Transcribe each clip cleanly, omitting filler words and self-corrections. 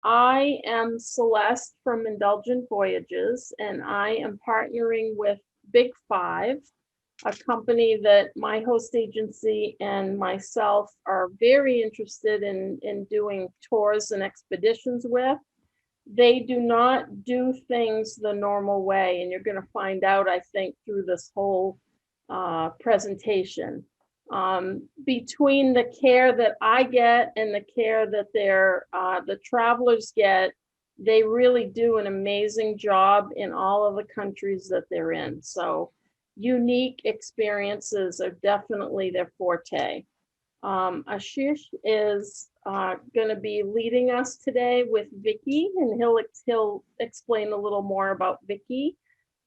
I am Celeste from Indulgent Voyages, and I am partnering with Big Five, a company that my host agency and myself are very interested in doing tours and expeditions with. They do not do things the normal way, and you're going to find out, I think, through this whole presentation. Between the care that I get and the care that the travelers get, they really do an amazing job in all of the countries that they're in. So unique experiences are definitely their forte. Ashish is going to be leading us today with Vicky, and he'll explain a little more about Vicky.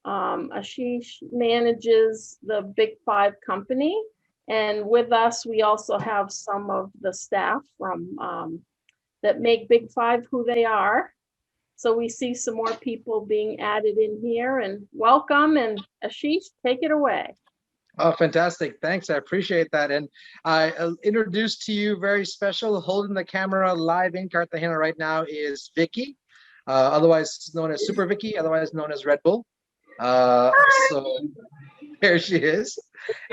Ashish manages the Big Five company, and with us we also have some of the staff from that make Big Five who they are. So we see some more people being added in here, and welcome. And Ashish, take it away. Oh, fantastic. Thanks. I appreciate that. And I introduce to you very special, holding the camera live in Cartagena right now is Vicky, otherwise known as Super Vicky, otherwise known as Red Bull. So there she is.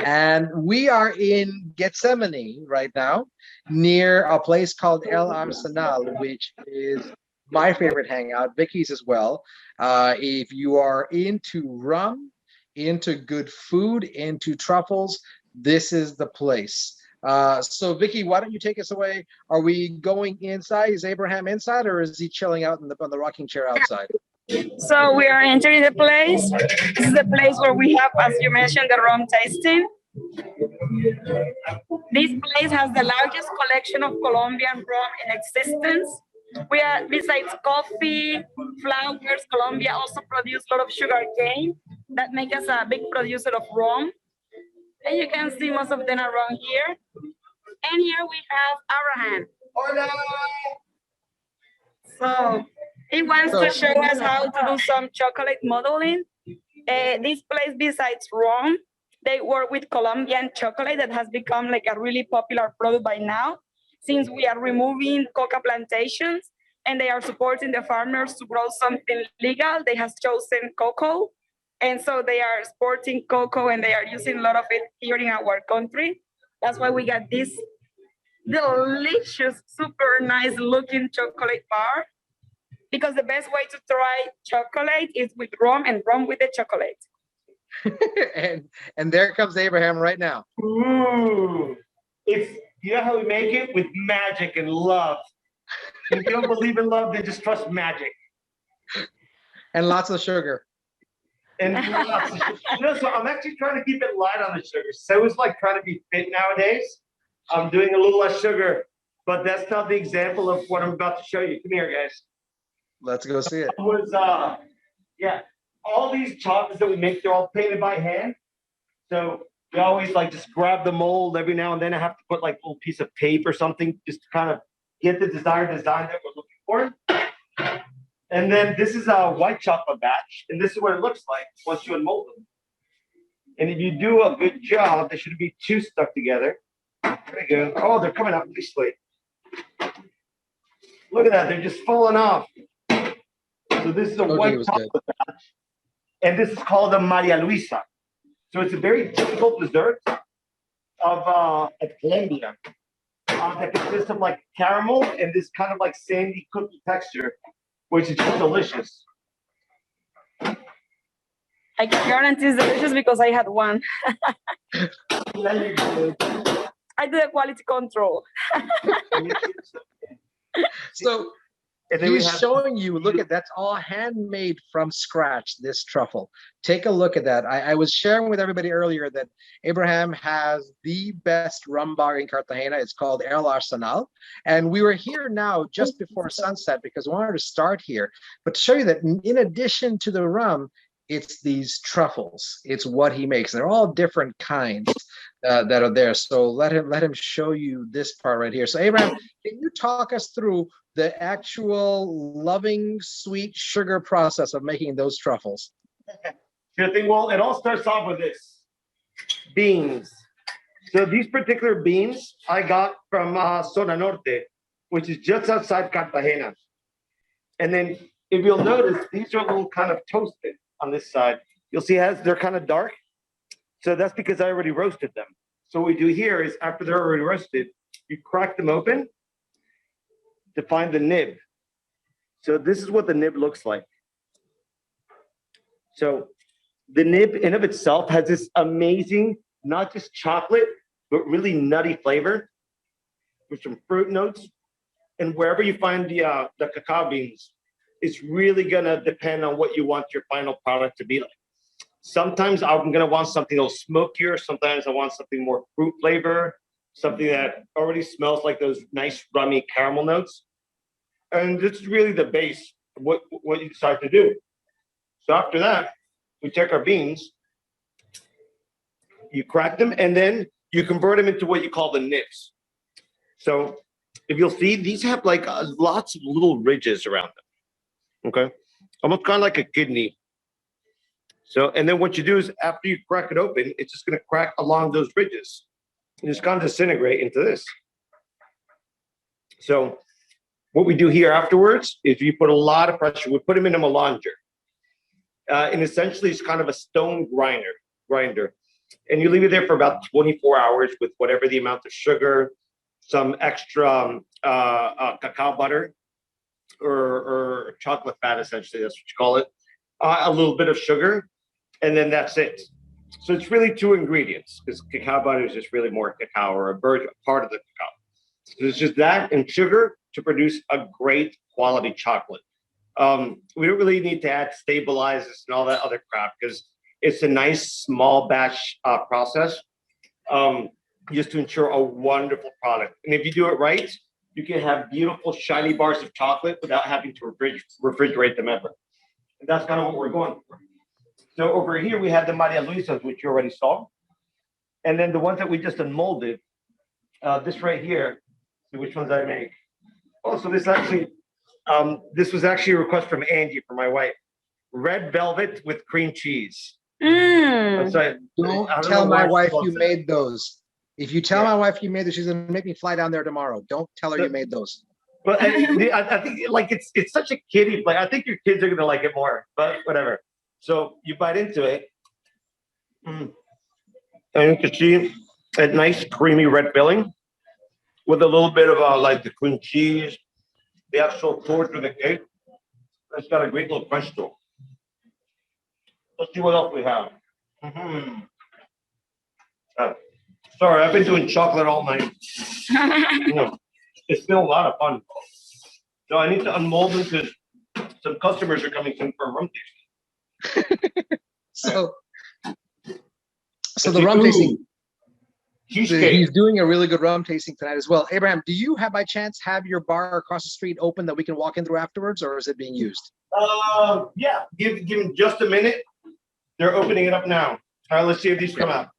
And we are in Getsemani right now, near a place called El Arsenal, which is my favorite hangout, Vicky's as well. If you are into rum, into good food, into truffles, this is the place. So Vicky, why don't you take us away? Are we going inside? Is Abraham inside, or is he chilling out on the rocking chair outside? So we are entering the place. This is the place where we have, as you mentioned, the rum tasting. This place has the largest collection of Colombian rum in existence. We are, besides coffee, flowers, Colombia also produce a lot of sugar cane that make us a big producer of rum. And you can see most of them around here. And here we have Abraham. So he wants to show us how to do some chocolate modeling. This place, besides rum, they work with Colombian chocolate that has become like a really popular product by now, since we are removing coca plantations and they are supporting the farmers to grow something legal. They have chosen cocoa. And so they are exporting cocoa and they are using a lot of it here in our country. That's why we got this delicious, super nice looking chocolate bar. Because the best way to try chocolate is with rum and rum with the chocolate. and there comes Abraham right now. Ooh, you know how we make it? With magic and love. If you don't believe in love, then just trust magic. And lots of sugar. And lots of sugar. So I'm actually trying to keep it light on the sugar. So it's like trying to be fit nowadays. I'm doing a little less sugar, but that's not the example of what I'm about to show you. Come here, guys. Let's go see it. Yeah, all these chocolates that we make, they're all painted by hand. So we always like just grab the mold every now and then. I have to put like a little piece of tape or something just to kind of get the desired design that we're looking for. And then this is a white chocolate batch, and this is what it looks like once you unmold them. And if you do a good job, they shouldn't be too stuck together. There we go. Oh, they're coming out nicely. Look at that, they're just falling off. So this is a white chocolate batch, and this is called a Maria Luisa. So it's a very typical dessert of Colombia that consists of like caramel and this kind of like sandy cookie texture, which is just delicious. I can guarantee it's delicious because I had one. I do the quality control. So he's showing you, look at that's all handmade from scratch, this truffle. Take a look at that. I was sharing with everybody earlier that Abraham has the best rum bar in Cartagena. It's called El Arsenal. And we were here now just before sunset because we wanted to start here. But to show you that in addition to the rum, it's these truffles. It's what he makes. They're all different kinds that are there. So let him show you this part right here. So Abraham, can you talk us through the actual loving, sweet sugar process of making those truffles? Sure thing. Well, it all starts off with this. Beans. So these particular beans I got from Zona Norte, which is just outside Cartagena. And then if you'll notice, these are a little kind of toasted on this side. You'll see they're kind of dark. So that's because I already roasted them. So what we do here is after they're already roasted, you crack them open to find the nib. So this is what the nib looks like. So the nib in of itself has this amazing, not just chocolate, but really nutty flavor with some fruit notes. And wherever you find the cacao beans, it's really gonna depend on what you want your final product to be like. Sometimes I'm gonna want something a little smokier. Sometimes I want something more fruit flavor, something that already smells like those nice rummy caramel notes. And this is really the base of what you decide to do. So after that, we take our beans, you crack them, and then you convert them into what you call the nibs. So if you'll see, these have like lots of little ridges around them. Okay, almost kind of like a kidney. So, and then what you do is after you crack it open, it's just going to crack along those ridges. And it's going to disintegrate into this. So what we do here afterwards is we put a lot of pressure. We put them in a melanger. And essentially it's kind of a stone grinder. And you leave it there for about 24 hours with whatever the amount of sugar, some extra cacao butter or chocolate fat, essentially, that's what you call it. A little bit of sugar, and then that's it. So it's really 2 ingredients because cacao butter is just really more cacao or a part of the cacao. So it's just that and sugar to produce a great quality chocolate. We don't really need to add stabilizers and all that other crap because it's a nice small batch process just to ensure a wonderful product. And if you do it right, you can have beautiful shiny bars of chocolate without having to refrigerate them ever. And that's kind of what we're going for. So over here, we have the Maria Luisas, which you already saw. And then the ones that we just unmolded, this right here, see which ones I make. Oh, so this actually, this was actually a request from Angie, for my wife. Red velvet with cream cheese. Don't tell my wife you made those. If you tell my wife you made those, she's gonna make me fly down there tomorrow. Don't tell her you made those. But I think like it's such a kiddie play. I think your kids are gonna like it more, but whatever. So you bite into it, and you can see a nice creamy red filling with a little bit of like the cream cheese, the actual torch of the cake. It's got a great little crunch to it. Let's see what else we have. Sorry, I've been doing chocolate all night. It's been a lot of fun. So I need to unmold them because some customers are coming in for a rum tasting. So the rum tasting, he's doing a really good rum tasting tonight as well. Abraham, do you by chance have your bar across the street open that we can walk in through afterwards, or is it being used? Yeah, give them just a minute. They're opening it up now. All right, let's see if these come out.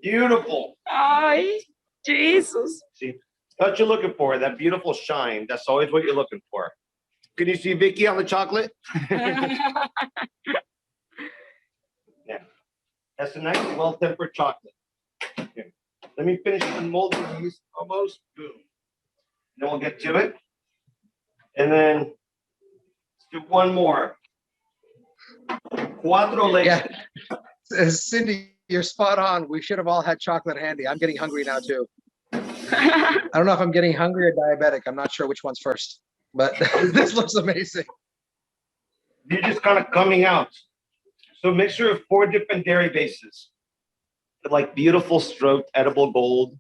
Beautiful. Ay, Jesus. See, that's what you're looking for, that beautiful shine. That's always what you're looking for. Can you see Vicky on the chocolate? Yeah. That's a nice, well-tempered chocolate. Okay. Let me finish unmolding these almost. Boom. Then we'll get to it. And then let's do one more. Cuatro leches. Yeah. Cindy, you're spot on. We should have all had chocolate handy. I'm getting hungry now too. I don't know if I'm getting hungry or diabetic. I'm not sure which one's first, but this looks amazing. They're just kind of coming out. So mixture of 4 different dairy bases. Like beautiful stroked edible gold.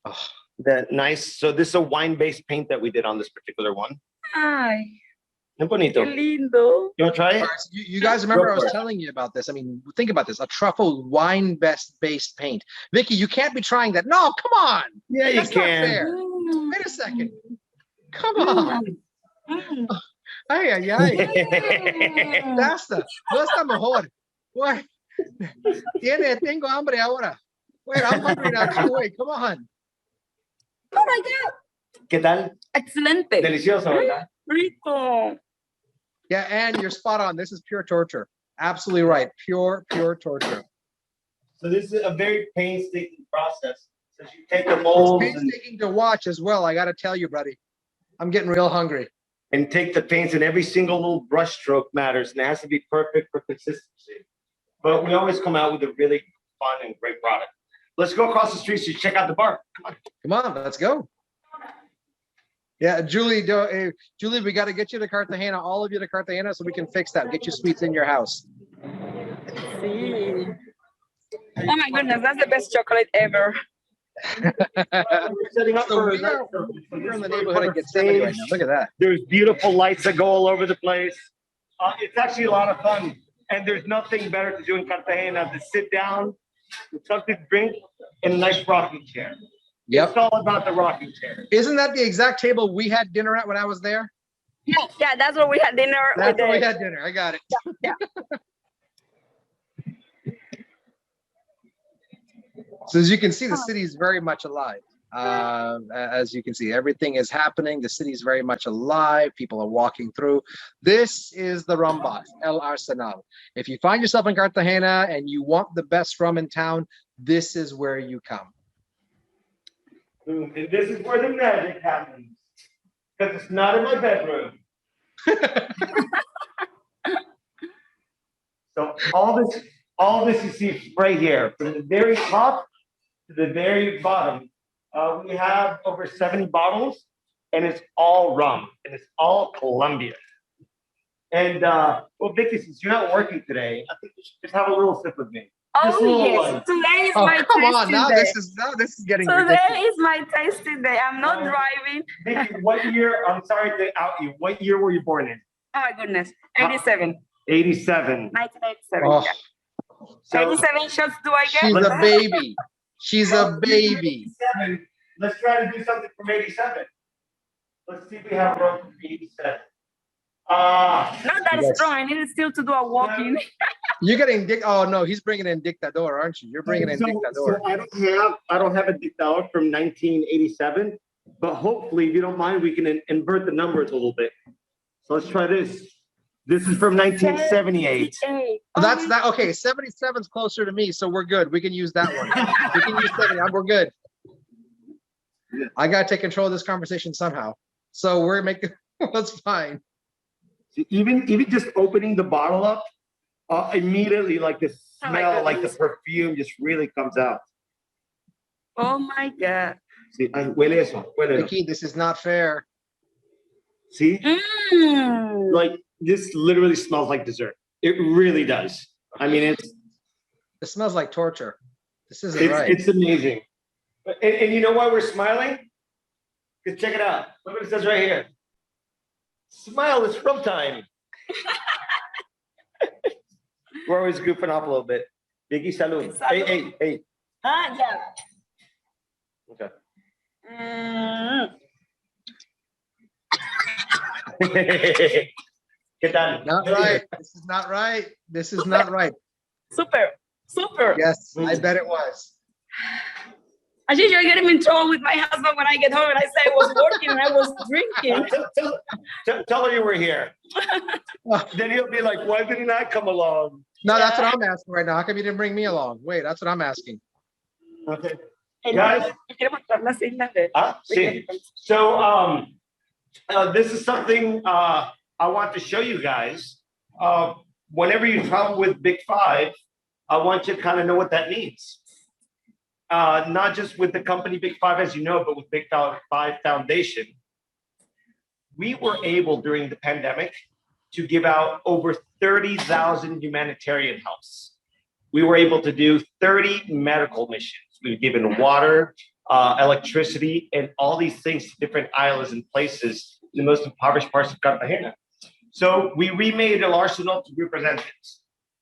Oh, that nice. So this is a wine-based paint that we did on this particular one. Ay. Qué bonito. Qué lindo. You want to try it? Right, so you guys remember I was telling you about this. I mean, think about this. A truffle wine-based paint. Vicky, you can't be trying that. No, come on. Yeah, That's you can. Not fair. Wait a second. Come on. Ay, ay, ay. Basta. No está mejor. Wait. Tengo hambre ahora. Wait, I'm hungry now too. Wait, come on. Oh my God. ¿Qué tal? Excelente. Delicioso, ¿verdad? Rico. Yeah, and you're spot on. This is pure torture. Absolutely right. Pure torture. So this is a very painstaking process. So you take the molds. It's painstaking to watch as well. I got to tell you, buddy. I'm getting real hungry. And take the paints, and every single little brush stroke matters, and it has to be perfect for consistency. But we always come out with a really fun and great product. Let's go across the street so you check out the bar. Come on, let's go. Yeah, Julie, Julie, we got to get you to Cartagena, all of you to Cartagena, so we can fix that. Get you sweets in your house. See. Oh my goodness, that's the best chocolate ever. We're setting up So for we're in the neighborhood of Getsemani right now. Look at that. There's beautiful lights that go all over the place. It's actually a lot of fun. And there's nothing better to do in Cartagena than sit down with something to drink and a nice rocking chair. Yep. It's all about the rocking chair. Isn't that the exact table we had dinner at when I was there? Yeah, that's where we had dinner. That's where we had dinner. I got it. Yeah. So as you can see, the city is very much alive. As you can see, everything is happening. The city is very much alive. People are walking through. This is the Rum Box, El Arsenal. If you find yourself in Cartagena and you want the best rum in town, this is where you come. And this is where the magic happens. Because it's not in my bedroom. So all this you see right here, from the very top to the very bottom, we have over 70 bottles, and it's all rum, and it's all Colombia. And well, Vicky, since you're not working today, I think you should just have a little sip with me. Just a Oh little yes, one. today is Oh, my come on. tasting Now day. this is getting Today ridiculous. is my tasting day. I'm not driving. Vicky, what year? I'm sorry to out you. What year were you born in? Oh my goodness, 87, 87. 1987. Oh, Yeah. So 87 shots do I get? she's a baby. She's a baby. 87. Let's try to do something from 87. Let's see if we have rum from 87. Not that Yes. strong. I need still to do a walk-in. You're getting oh no, he's bringing in Dictador, aren't you? You're bringing in Dictador. So I don't have a dictador from 1987, but hopefully, if you don't mind, we can invert the numbers a little bit. So let's try this. This is from 1978. That's that. Okay, 77 is closer to me, so we're good. We can use that one. We can use 70. We're good. I gotta take control of this conversation somehow. So we're making that's fine. Even just opening the bottle up, immediately like the Oh my smell, like the goodness. perfume just really comes out. Oh my God. See, huele eso, huele. Vicky, this is not fair. See, Mm. like this literally smells like dessert. It really does. I mean, It smells like torture. This isn't right. it's amazing. And you know why we're smiling? Because check it out. Look what it says right here. Smile, it's rum time. We're always goofing off a little bit. Vicky, salud. Salud. Hey. Yeah. Okay. Mm. ¿Qué tal? Not right. This is not right. This is not right. Super. Yes, I bet it was. I think you're getting me in trouble with my husband when I get home and I say I was working and I was drinking. Tell her you were here. Then he'll be like, why didn't I come along? No, that's what I'm asking right now. How come you didn't bring me along? Wait, that's what I'm asking. Okay. And Guys. quiero mostrar las islas de- See. So this is something I want to show you guys. Whenever you travel with Big Five, I want you to kind of know what that means. Not just with the company Big Five, as you know, but with Big Five Foundation. We were able during the pandemic to give out over 30,000 humanitarian helps. We were able to do 30 medical missions. We've given water, electricity, and all these things to different islands and places in the most impoverished parts of Cartagena. So we remade El Arsenal to represent it.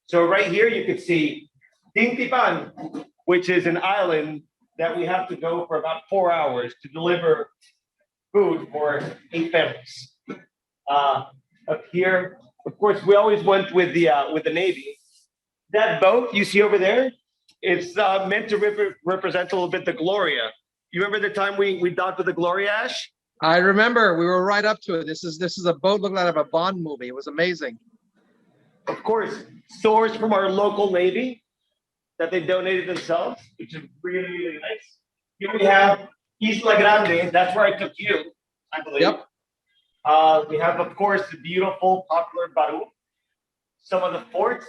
So right here you can see Tintipan, which is an island that we have to go for about 4 hours to deliver food for 8 families. Up here, of course, we always went with the Navy. That boat you see over there, it's meant to represent a little bit the Gloria. You remember the time we docked with the Gloria, Ash? I remember we were right up to it. This is a boat looking out of a Bond movie. It was amazing. Of course, stores from our local Navy that they donated themselves, which is really, really nice. Here we have Isla Grande. That's where I took you, I believe. Yep. We have, of course, the beautiful, popular Baru. Some of the forts.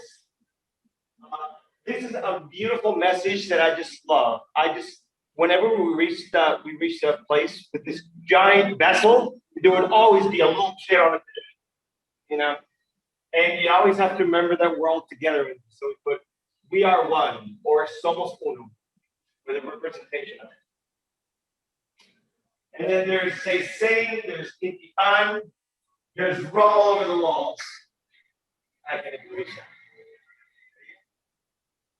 This is a beautiful message that I just love. Whenever we reached a place with this giant vessel, there would always be a little kid on it, you know. And you always have to remember that we're all together. So we put, we are one, or somos uno, with a representation of it. And then there's Say, there's Intipan, there's rum all over the walls. I can agree.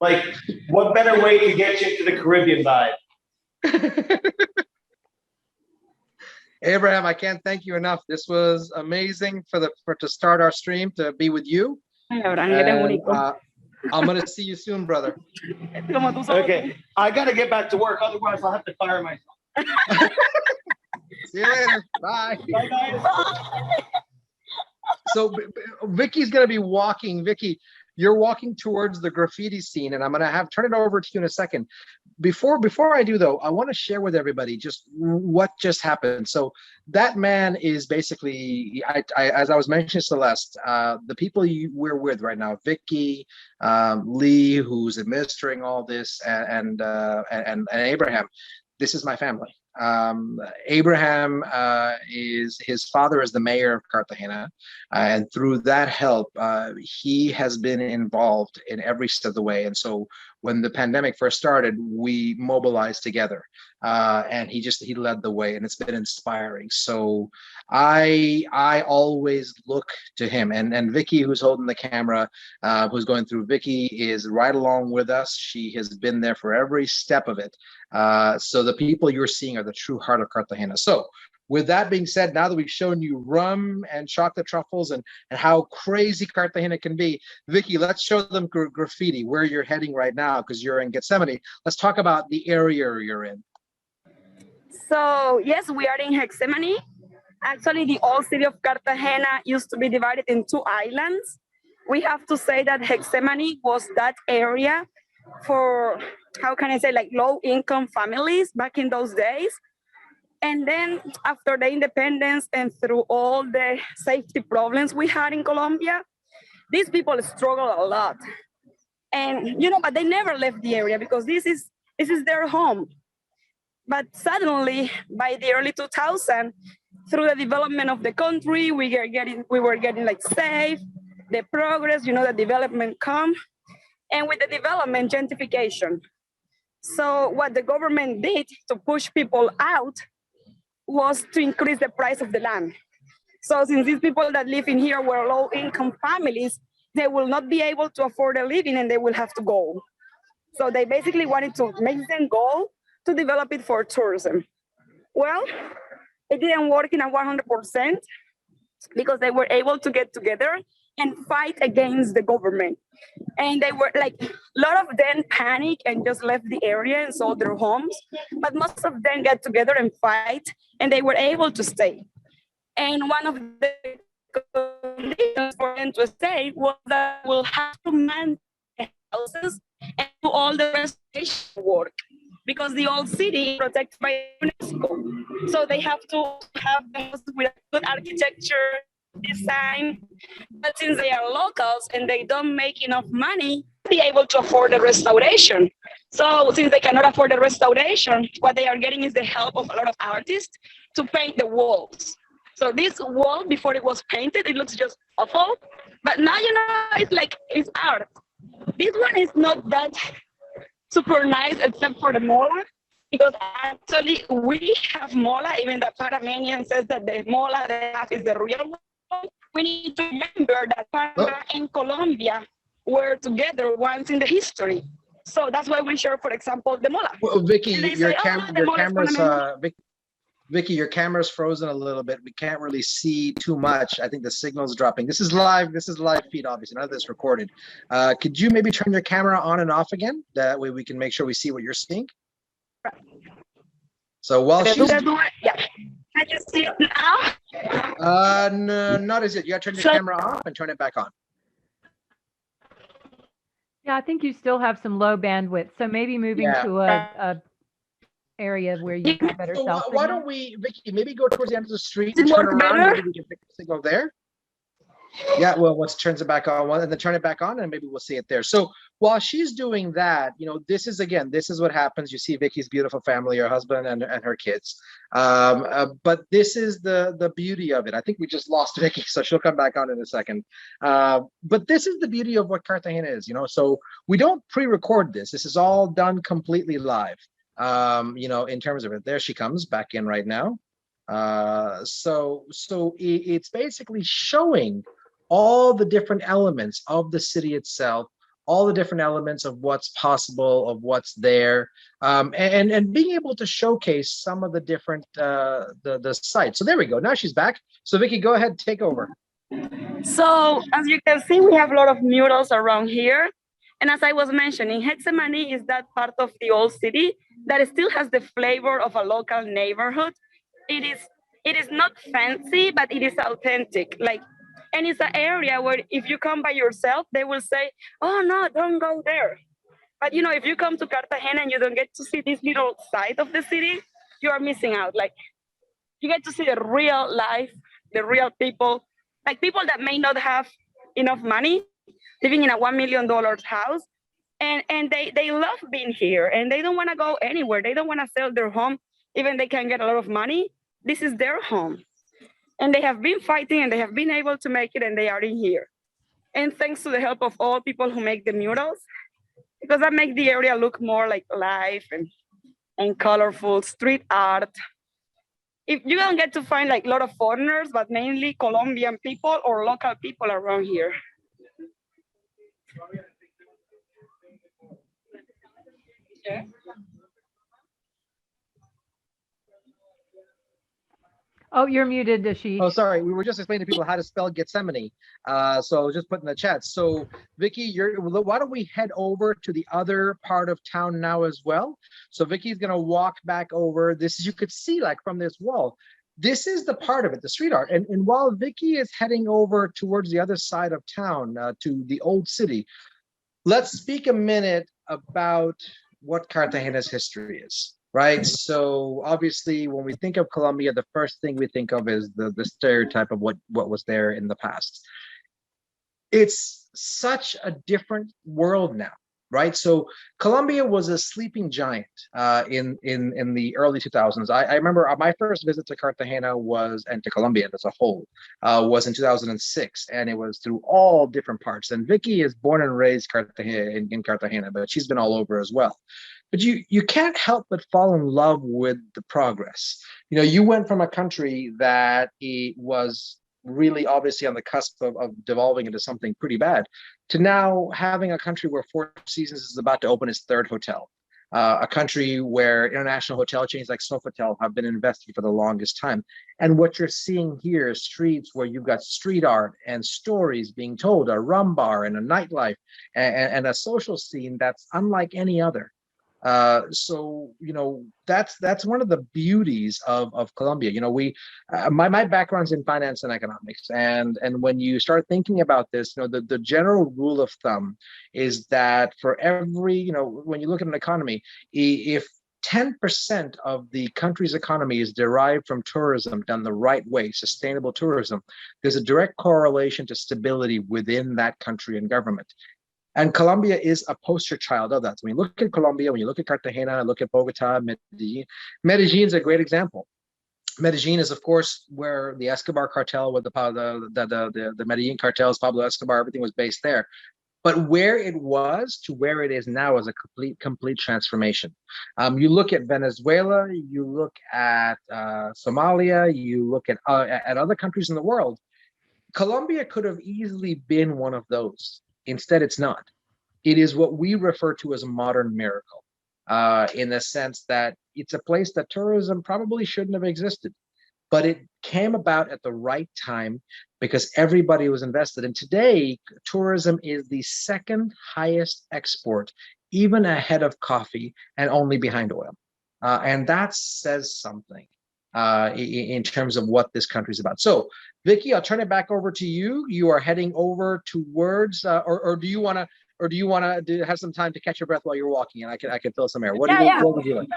Like, what better way to get you into the Caribbean vibe? Abraham, I can't thank you enough. This was amazing to start our stream, to be with you. And, I'm gonna see you soon, brother. Okay, I gotta get back to work, otherwise I'll have to fire myself. See you later. Bye. Bye, guys. So Vicky's gonna be walking. Vicky, you're walking towards the graffiti scene, and I'm gonna turn it over to you in a second. Before I do though, I want to share with everybody just what just happened. So that man is basically, as I was mentioning, Celeste, the people we're with right now, Vicky, Lee, who's administering all this, and Abraham. This is my family. Abraham his father is the mayor of Cartagena, and through that help, he has been involved in every step of the way. And so when the pandemic first started, we mobilized together, and he led the way, and it's been inspiring. So I always look to him, and Vicky, who's holding the camera, who's going through. Vicky is right along with us. She has been there for every step of it. So the people you're seeing are the true heart of Cartagena. So with that being said, now that we've shown you rum and chocolate truffles and how crazy Cartagena can be, Vicky, let's show them graffiti, where you're heading right now, because you're in Getsemani. Let's talk about the area you're in. So yes, we are in Getsemani. Actually, the old city of Cartagena used to be divided in two islands. We have to say that Getsemani was that area for, how can I say, like low-income families back in those days. And then after the independence and through all the safety problems we had in Colombia, these people struggle a lot. And, but they never left the area because this is their home. But suddenly, by the early 2000s, through the development of the country, we were getting like safe, the progress, the development come. And with the development, gentrification. So what the government did to push people out was to increase the price of the land. So since these people that live in here were low-income families, they will not be able to afford a living and they will have to go. So they basically wanted to make them go to develop it for tourism. Well, it didn't work in a 100% because they were able to get together and fight against the government. And they were like, a lot of them panicked and just left the area and sold their homes. But most of them got together and fight, and they were able to stay. And one of the conditions for them to stay was that we'll have to man the houses and do all the restoration work, because the old city is protected by UNESCO. So they have to have the houses with good architecture, design, but since they are locals and they don't make enough money to be able to afford the restoration. So since they cannot afford the restoration, what they are getting is the help of a lot of artists to paint the walls. So this wall, before it was painted, it looks just awful, but now it's art. This one is not that super nice except for the mola, because actually we have mola, even the Panamanian says that the mola they have is the real one. We need to remember that Panama and Colombia were together once in the history. So that's why we share, for example, the mola. Well, Vicky, your camera's frozen a little bit. We can't really see too much. I think the signal's dropping. This is live feed, obviously. None of this recorded. Could you maybe turn your camera on and off again? That way we can make sure we see what you're seeing. So while she's... Yeah. Can you see it now? No, not as yet. You gotta turn your camera off and turn it back on. Yeah, I think you still have some low bandwidth. So maybe moving to a area where you have better So cell why signal? don't we, Vicky, maybe go towards the end of the street, Does it turn work around, better? maybe we can take a signal there. Yeah, well, once it turns it back on, and then turn it back on, and maybe we'll see it there. So while she's doing that, this is what happens. You see Vicky's beautiful family, her husband and her kids. But this is the beauty of it. I think we just lost Vicky, so she'll come back on in a second. But this is the beauty of what Cartagena is, So we don't pre-record this. This is all done completely live. In terms of it. There she comes back in right now. So it's basically showing all the different elements of the city itself, all the different elements of what's possible, of what's there, and being able to showcase some of the different the sites. So there we go. Now she's back. So Vicky, go ahead, take over. So as you can see, we have a lot of murals around here. And as I was mentioning, Getsemani is that part of the old city that still has the flavor of a local neighborhood. It is not fancy, but it is authentic. And it's an area where if you come by yourself, they will say, oh no, don't go there. But if you come to Cartagena and you don't get to see this little side of the city, you are missing out. You get to see the real life, the real people, people that may not have enough money, living in a $1 million house. And they love being here and they don't want to go anywhere. They don't want to sell their home, even they can get a lot of money. This is their home. And they have been fighting and they have been able to make it and they are in here. And thanks to the help of all people who make the murals, because that makes the area look more like life and colorful street art. If you don't get to find a lot of foreigners, but mainly Colombian people or local people around here. Yeah. Oh, you're muted, Ashi. Oh, sorry. We were just explaining to people how to spell Getsemani. So just put in the chat. So Vicky, why don't we head over to the other part of town now as well? So Vicky's going to walk back over. You could see from this wall. This is the part of it, the street art. And while Vicky is heading over towards the other side of town, to the old city, let's speak a minute about what Cartagena's history is. Right. So obviously, when we think of Colombia, the first thing we think of is the stereotype of what was there in the past. It's such a different world now. Right. So Colombia was a sleeping giant in the early 2000s. I remember my first visit to Cartagena and to Colombia as a whole was in 2006. And it was through all different parts. And Vicky is born and raised in Cartagena, but she's been all over as well. But you can't help but fall in love with the progress. You went from a country that it was really obviously on the cusp of devolving into something pretty bad, to now having a country where Four Seasons is about to open its third hotel. A country where international hotel chains like Sofitel have been invested for the longest time. And what you're seeing here is streets where you've got street art and stories being told, a rum bar and a nightlife and a social scene that's unlike any other. So that's one of the beauties of Colombia. My background's in finance and economics, and when you start thinking about this, the general rule of thumb is that for every when you look at an economy, if 10% of the country's economy is derived from tourism done the right way, sustainable tourism, there's a direct correlation to stability within that country and government. And Colombia is a poster child of that. So when you look at Colombia, when you look at Cartagena, look at Bogota, Medellin. Medellin is a great example. Medellin is, of course, where the Escobar cartel, with the Medellin cartels, Pablo Escobar, everything was based there. But where it was to where it is now is a complete transformation. You look at Venezuela, you look at Somalia, you look at other countries in the world. Colombia could have easily been one of those. Instead, it's not. It is what we refer to as a modern miracle, in the sense that it's a place that tourism probably shouldn't have existed, but it came about at the right time because everybody was invested. And today, tourism is the second highest export, even ahead of coffee and only behind oil. And that says something in terms of what this country is about. So, Vicky, I'll turn it back over to you. You are heading over towards, or do you want to, or do you want to have some time to catch your breath while you're walking, and I can fill some air? What Yeah, yeah. what would you like?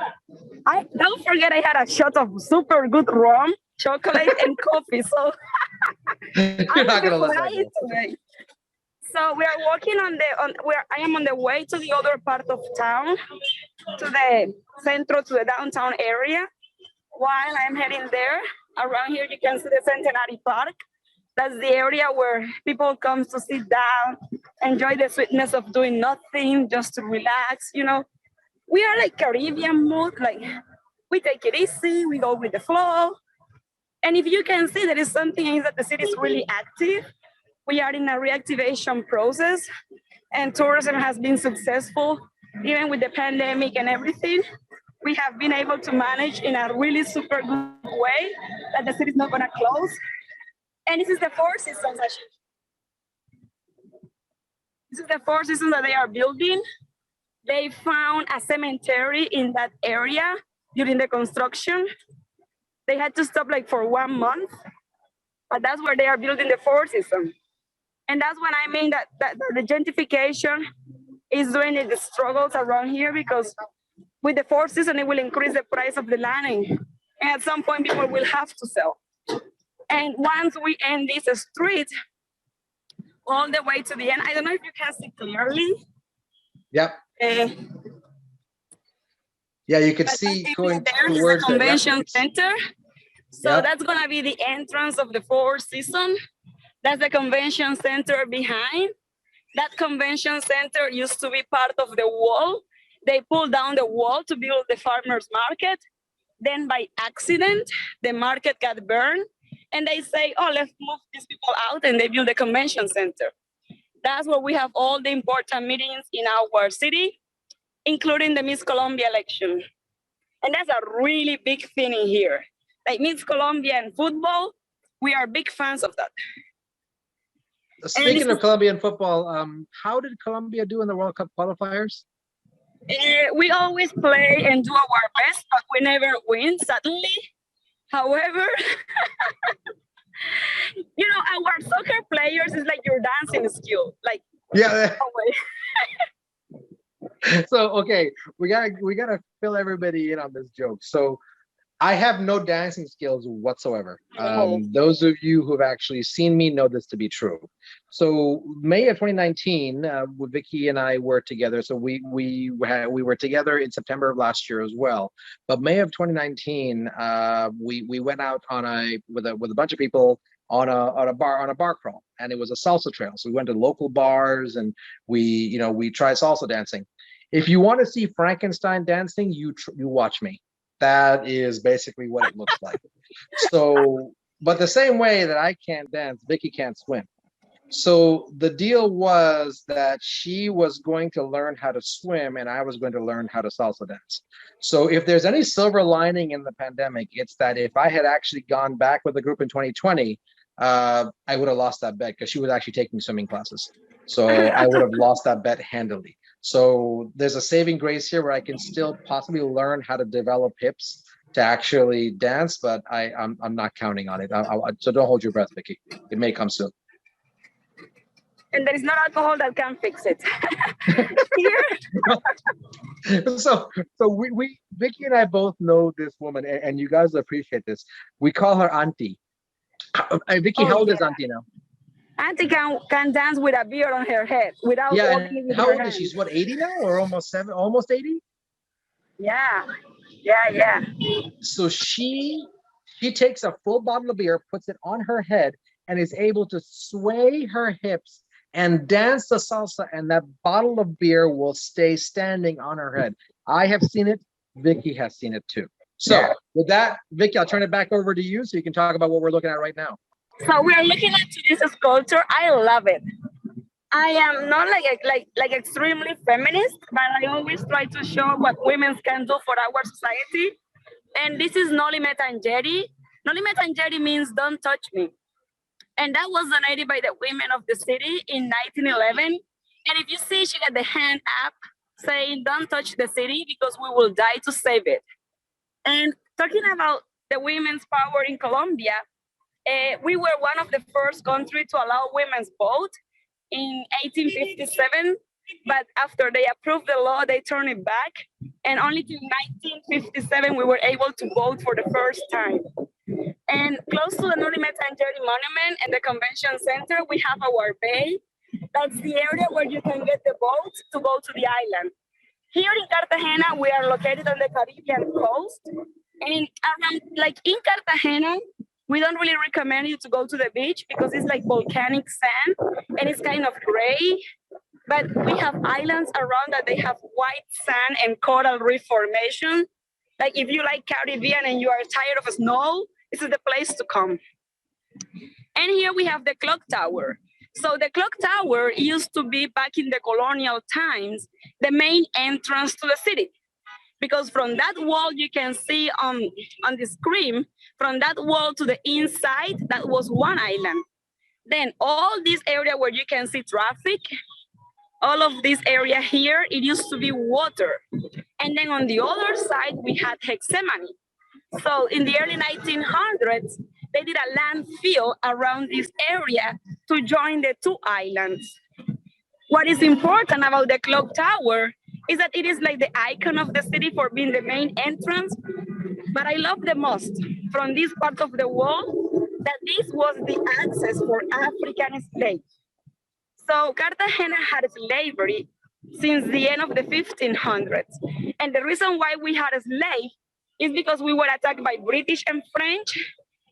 I don't forget I had a shot of super good rum, chocolate, and coffee. So You're not gonna let that flying go. today. So we are walking where I am on the way to the other part of town, to the centro, to the downtown area. While I'm heading there, around here you can see the Centenary Park. That's the area where people come to sit down, enjoy the sweetness of doing nothing, just to relax. You know, we are like Caribbean mood, like we take it easy, we go with the flow. And if you can see, there is something is that the city is really active. We are in a reactivation process, and tourism has been successful, even with the pandemic and everything. We have been able to manage in a really super good way that the city is not going to close. And this is the Four Seasons, actually. This is the Four Seasons that they are building. They found a cemetery in that area during the construction. They had to stop like for 1 month, but that's where they are building the Four Seasons. And that's when I mean that the gentrification is doing the struggles around here, because with the Four Seasons, it will increase the price of the land. And at some point, people will have to sell. And once we end this street, all the way to the end, I don't know if you can see clearly. Yep. Yeah, you could see going towards the convention center. So Yep. that's gonna be the entrance of the Four Seasons. That's the convention center behind. That convention center used to be part of the wall. They pulled down the wall to build the farmers market. Then by accident, the market got burned. And they say, oh, let's move these people out, and they build the convention center. That's where we have all the important meetings in our city, including the Miss Colombia election. And that's a really big thing in here. Like Miss Colombia and football, we are big fans of that. Speaking of Colombian football, how did Colombia do in the World Cup qualifiers? We always play and do our best, but we never win, sadly. However, you know, our soccer players is like your dancing skill. Like, Yeah. always. So okay, we gotta fill everybody in on this joke. So I have no dancing skills whatsoever. Those of you who've actually seen me know this to be true. So May of 2019, Vicky and I were together. So we were together in September of last year as well. But May of 2019, we went out with a bunch of people on a bar crawl, and it was a salsa trail. So we went to local bars and we tried salsa dancing. If you want to see Frankenstein dancing, you watch me. That is basically what it looks like. So, but the same way that I can't dance, Vicky can't swim. So the deal was that she was going to learn how to swim and I was going to learn how to salsa dance. So if there's any silver lining in the pandemic, it's that if I had actually gone back with the group in 2020, I would have lost that bet, because she was actually taking swimming classes. So I would have lost that bet handily. So there's a saving grace here where I can still possibly learn how to develop hips to actually dance, but I'm not counting on it. So don't hold your breath, Vicky. It may come soon. And there is no alcohol that can fix it. So we Vicky and I both know this woman, and you guys appreciate this. We call her Auntie. Vicky, how old is Auntie now? Auntie can dance with a beard on her head without walking with how her old is she? She's what, 80 now, or almost 80? Yeah. So she takes a full bottle of beer, puts it on her head, and is able to sway her hips and dance the salsa, and that bottle of beer will stay standing on her head. I have seen it. Vicky has seen it too. So with that, Vicky, I'll turn it back over to you so you can talk about what we're looking at right now. So we are looking at this sculpture. I love it. I am not like extremely feminist, but I always try to show what women can do for our society. And this is Noli Me Tangere. Noli Me Tangere means don't touch me. And that was donated by the women of the city in 1911. And if you see, she got the hand up saying, don't touch the city because we will die to save it. And talking about the women's power in Colombia, we were one of the first countries to allow women's vote in 1857. but after they approved the law, they turned it back. And only till 1957, we were able to vote for the first time. And close to the Norimet and Jerry Monument and the Convention Center, we have our bay. That's the area where you can get the boat to go to the island. Here in Cartagena, we are located on the Caribbean coast. And in Cartagena, we don't really recommend you to go to the beach because it's like volcanic sand and it's kind of gray. But we have islands around that they have white sand and coral reef formation. Like if you like Caribbean and you are tired of snow, this is the place to come. And here we have the clock tower. So the clock tower used to be, back in the colonial times, the main entrance to the city. Because from that wall, you can see on the screen, from that wall to the inside, that was one island. Then all this area where you can see traffic, all of this area here, it used to be water. And then on the other side, we had Getsemani. So in the early 1900s, they did a landfill around this area to join the two islands. What is important about the clock tower is that it is like the icon of the city for being the main entrance. But I love the most from this part of the wall that this was the access for African slaves. So Cartagena had slavery since the end of the 1500s. And the reason why we had a slave is because we were attacked by British and French.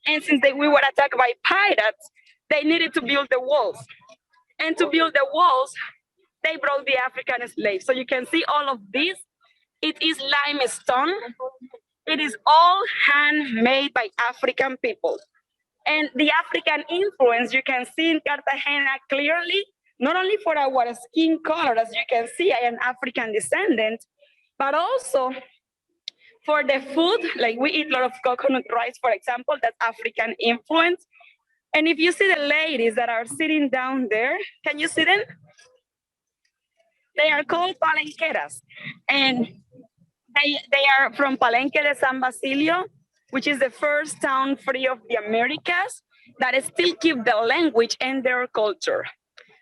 And since we were attacked by pirates, they needed to build the walls. And to build the walls, they brought the African slaves. So you can see all of this. It is limestone. It is all handmade by African people. And the African influence you can see in Cartagena clearly, not only for our skin color, as you can see, I am African descendant, but also for the food, like we eat a lot of coconut rice, for example, that's African influence. And if you see the ladies that are sitting down there, can you see them? They are called Palanqueras. And they are from Palenque de San Basilio, which is the first town free of the Americas that still keep the language and their culture.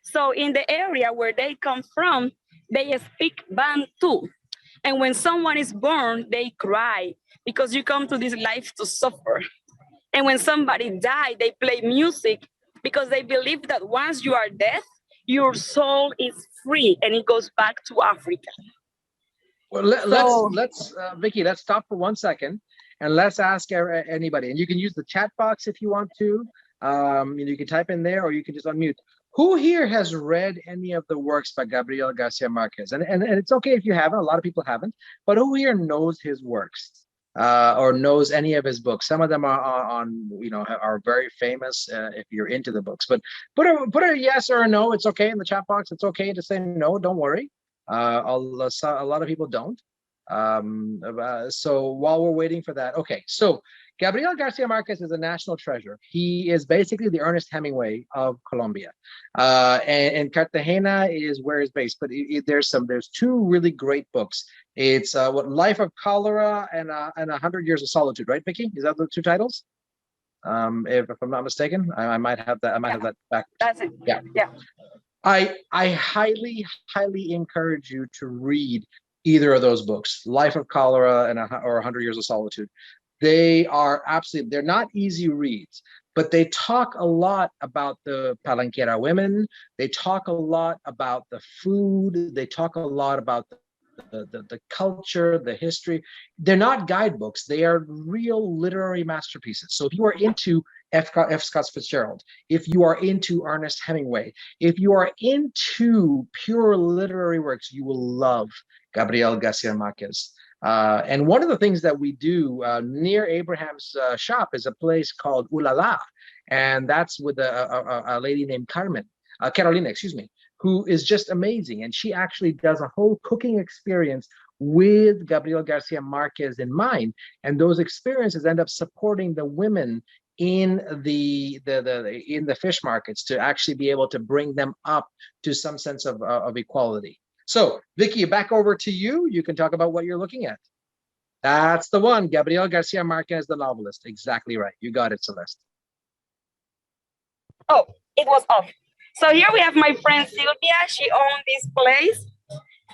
So in the area where they come from, they speak Bantu. And when someone is born, they cry because you come to this life to suffer. And when somebody dies, they play music because they believe that once you are dead, your soul is free and it goes back to Africa. Well, let's Vicky, let's stop for 1 second and let's ask anybody. And you can use the chat box if you want to. You can type in there or you can just unmute. Who here has read any of the works by Gabriel Garcia Marquez? And it's okay if you haven't, a lot of people haven't, but who here knows his works or knows any of his books? Some of them are very famous if you're into the books, but put a yes or a no. It's okay in the chat box. It's okay to say no, don't worry. A lot of people don't. So while we're waiting for that, okay, so Gabriel Garcia Marquez is a national treasure. He is basically the Ernest Hemingway of Colombia, and Cartagena is where he's based. But there's two really great books. It's Life of Cholera and 100 Years of Solitude, right, Vicky? Is that the two titles? If I'm not mistaken, I might have that. I might have that backwards. That's it. Yeah. I highly encourage you to read either of those books, Life of Cholera or 100 Years of Solitude. They're not easy reads, but they talk a lot about the Palanquera women. They talk a lot about the food. They talk a lot about the culture, the history. They're not guidebooks. They are real literary masterpieces. So if you are into F. Scott Fitzgerald, if you are into Ernest Hemingway, if you are into pure literary works, you will love Gabriel Garcia Marquez. And one of the things that we do near Abraham's shop is a place called Ulala, and that's with a lady named Carolina, excuse me, who is just amazing. And she actually does a whole cooking experience with Gabriel Garcia Marquez in mind. And those experiences end up supporting the women in the fish markets to actually be able to bring them up to some sense of equality. So, Vicky, back over to you. You can talk about what you're looking at. That's the one, Gabriel Garcia Marquez, the novelist. Exactly right. You got it, Celeste. Oh, it was off. So here we have my friend Sylvia. She owns this place.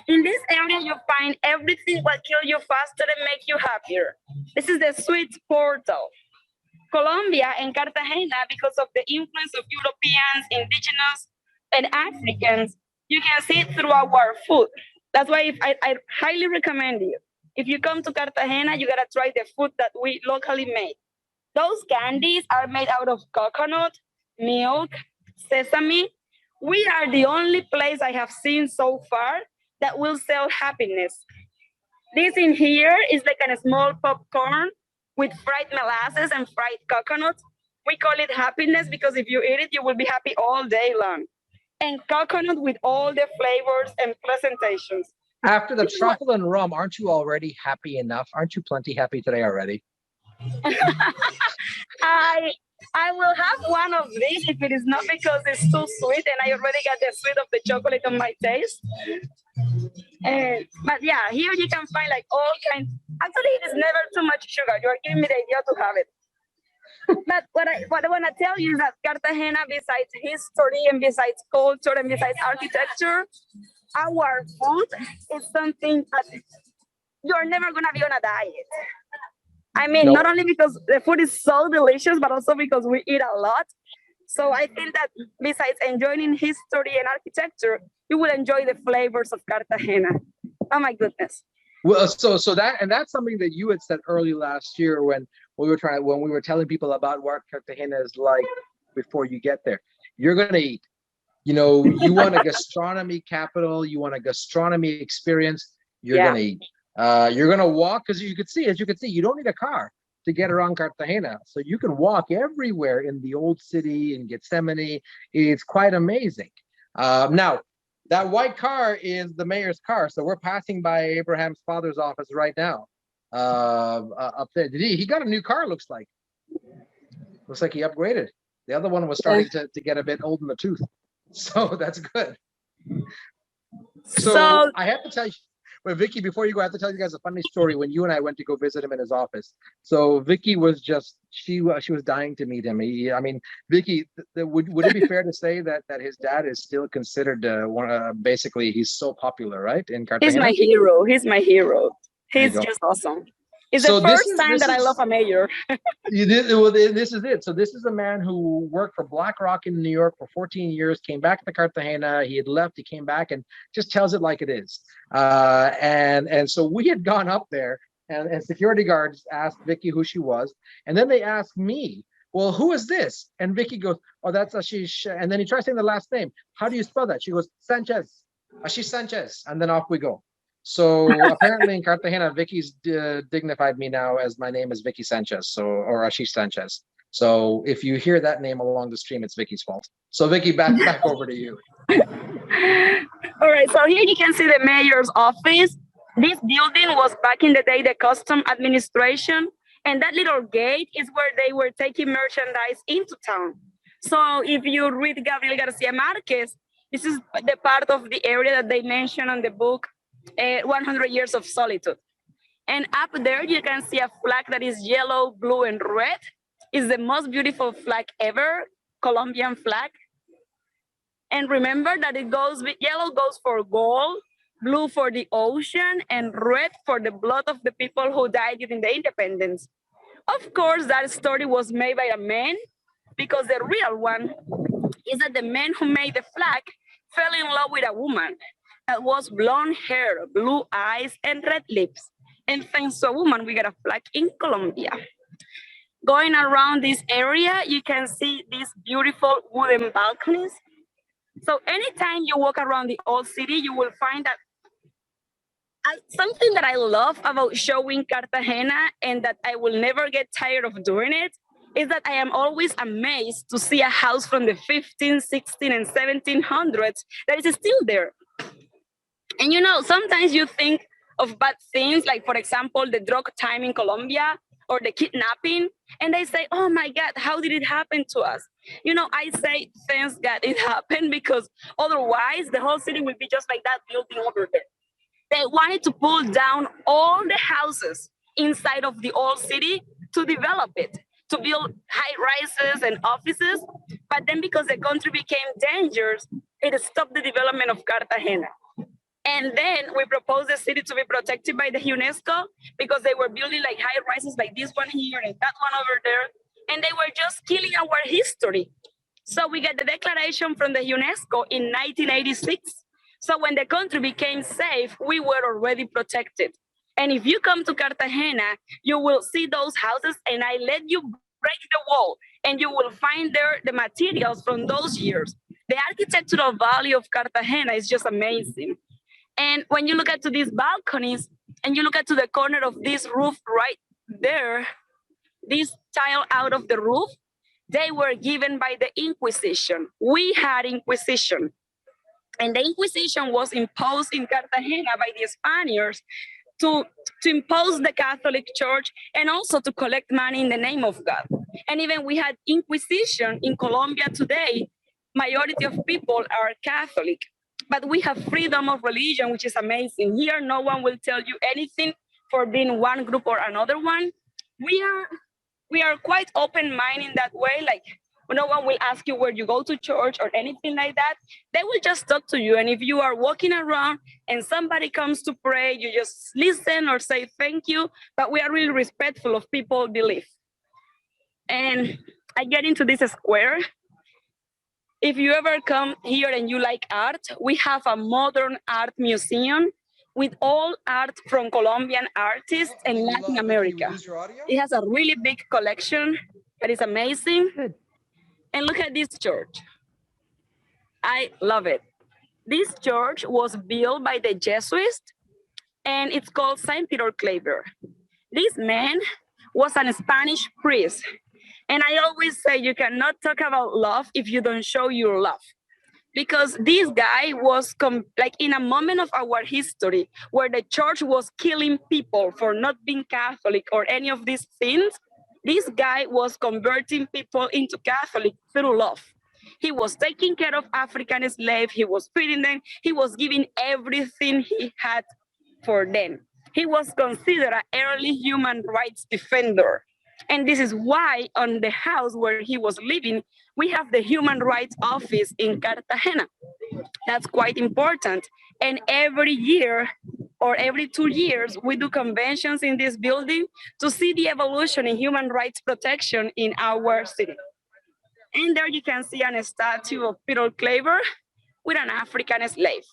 In this area, you find everything that kill you faster and make you happier. This is the sweet portal. Colombia and Cartagena, because of the influence of Europeans, indigenous, and Africans, you can see it through our food. That's why I highly recommend you. If you come to Cartagena, you gotta try the food that we locally make. Those candies are made out of coconut, milk, sesame. We are the only place I have seen so far that will sell happiness. This in here is like a small popcorn with fried molasses and fried coconut. We call it happiness because if you eat it, you will be happy all day long. And coconut with all the flavors and presentations. After the truffle and rum, aren't you already happy enough? Aren't you plenty happy today already? I will have one of these if it is not because it's too sweet and I already got the sweet of the chocolate on my taste. But yeah, here you can find like all kinds. Actually, it is never too much sugar. You are giving me the idea to have it. But what I want to tell you is that Cartagena, besides history and besides culture and besides architecture, our food is something that you're never going to be on a diet. I mean, Nope. not only because the food is so delicious, but also because we eat a lot. So I think that besides enjoying history and architecture, you will enjoy the flavors of Cartagena. Oh my goodness. Well, so that's something that you had said early last year when we were telling people about what Cartagena is like before you get there. You're gonna eat. You know, you want a gastronomy capital, you want a gastronomy experience, you're gonna eat. You're gonna walk because as you can see, you don't need a car to get around Cartagena. So you can walk everywhere in the old city, in Getsemani. It's quite amazing. Now, that white car is the mayor's car. So we're passing by Abraham's father's office right now. Up there. He got a new car, looks like. Looks like he upgraded. The other one was starting to get a bit old in the tooth. So that's good. So I have to tell you, well, Vicky, before you go, I have to tell you guys a funny story when you and I went to go visit him in his office. So Vicky was she was dying to meet him. I mean, Vicky, would it be fair to say that his dad is still considered basically he's so popular, right? In Cartagena? He's my hero. He's my hero. He's just awesome. It's the first time that I love a mayor. You did well. This is it. So this is a man who worked for BlackRock in New York for 14 years. Came back to Cartagena. He had left. He came back and just tells it like it is. And so we had gone up there, and security guards asked Vicky who she was, and then they asked me, "Well, who is this?" And Vicky goes, "Oh, that's Ashish." And then he tries saying the last name. How do you spell that? She goes, "Sanchez, Ashish Sanchez." And then off we go. So apparently in Cartagena, Vicky's dignified me now as my name is Vicky Sanchez, or Ashish Sanchez. So if you hear that name along the stream, it's Vicky's fault. So Vicky, back over to you. All right, so here you can see the mayor's office. This building was back in the day the custom administration, and that little gate is where they were taking merchandise into town. So if you read Gabriel Garcia Marquez, this is the part of the area that they mention on the book, 100 Years of Solitude. And up there, you can see a flag that is yellow, blue, and red. It's the most beautiful flag ever, Colombian flag. And remember that yellow goes for gold, blue for the ocean, and red for the blood of the people who died during the independence. Of course, that story was made by a man, because the real one is that the man who made the flag fell in love with a woman that was blonde hair, blue eyes, and red lips. And thanks to a woman, we got a flag in Colombia. Going around this area, you can see these beautiful wooden balconies. So anytime you walk around the old city, you will find that something that I love about showing Cartagena and that I will never get tired of doing it is that I am always amazed to see a house from the 15, 16, and 1700s that is still there. And you know, sometimes you think of bad things, like for example, the drug time in Colombia or the kidnapping, and they say, oh my God, how did it happen to us? You know, I say, thanks God it happened, because otherwise the whole city would be just like that building over there. They wanted to pull down all the houses inside of the old city to develop it, to build high rises and offices. But then because the country became dangerous, it stopped the development of Cartagena. And then we proposed the city to be protected by the UNESCO because they were building like high rises like this one here and that one over there. And they were just killing our history. So we got the declaration from the UNESCO in 1986. So when the country became safe, we were already protected. And if you come to Cartagena, you will see those houses and I let you break the wall and you will find there the materials from those years. The architectural value of Cartagena is just amazing. And when you look at to these balconies and you look at to the corner of this roof right there, this tile out of the roof, they were given by the Inquisition. We had Inquisition. And the Inquisition was imposed in Cartagena by the Spaniards to impose the Catholic Church and also to collect money in the name of God. And even we had Inquisition in Colombia today. Majority of people are Catholic, but we have freedom of religion, which is amazing. Here, no one will tell you anything for being one group or another one. We are quite open-minded in that way. Like no one will ask you where you go to church or anything like that. They will just talk to you. And if you are walking around and somebody comes to pray, you just listen or say thank you. But we are really respectful of people's belief. And I get into this square. If you ever come here and you like art, we have a modern art museum with all art from Colombian artists and Latin America. It has a really big collection that is amazing. Good. And look at this church. I love it. This church was built by the Jesuits and it's called Saint Peter Claver. This man was a Spanish priest. And I always say you cannot talk about love if you don't show your love. Because this guy was like in a moment of our history where the church was killing people for not being Catholic or any of these things, this guy was converting people into Catholic through love. He was taking care of African slaves, he was feeding them, he was giving everything he had for them. He was considered an early human rights defender. And this is why on the house where he was living, we have the Human Rights Office in Cartagena. That's quite important. And every year or every 2 years, we do conventions in this building to see the evolution in human rights protection in our city. And there you can see a statue of Peter Claver with an African slave.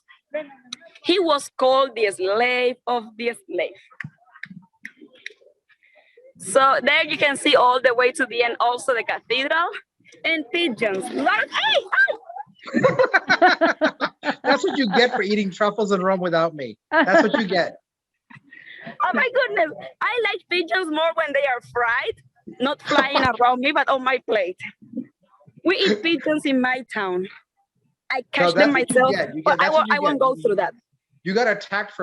He was called the slave of the slave. So there you can see all the way to the end, also the cathedral and pigeons. Hey! That's what you get for eating truffles and rum without me. That's what you get. Oh my goodness. I like pigeons more when they are fried, not flying around me, but on my plate. We eat pigeons in my town. I catch them myself, but I won't go through that. You got attacked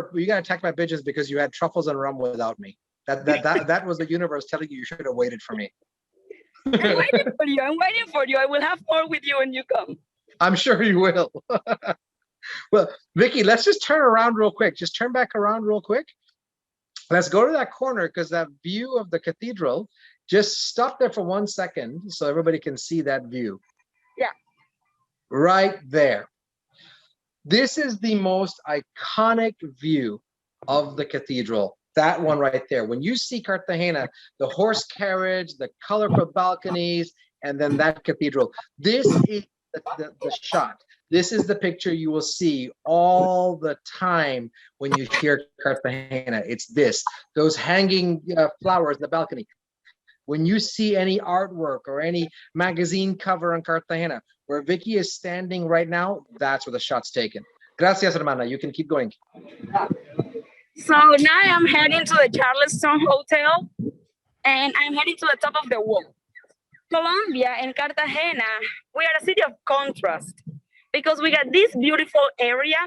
by pigeons because you had truffles and rum without me. That was the universe telling you should have waited for me. I'm waiting for you. I'm waiting for you. I will have more with you when you come. I'm sure you will. Well, Vicky, let's just turn around real quick. Just turn back around real quick. Let's go to that corner because that view of the cathedral, just stop there for 1 second so everybody can see that view. Yeah. Right there. This is the most iconic view of the cathedral. That one right there. When you see Cartagena, the horse carriage, the colorful balconies, and then that cathedral. This is the shot. This is the picture you will see all the time when you hear Cartagena. It's this, those hanging flowers in the balcony. When you see any artwork or any magazine cover on Cartagena, where Vicky is standing right now, that's where the shot's taken. Gracias, hermana. You can keep going. So now I'm heading to the Charleston Hotel and I'm heading to the top of the wall. Colombia and Cartagena, we are a city of contrast because we got this beautiful area.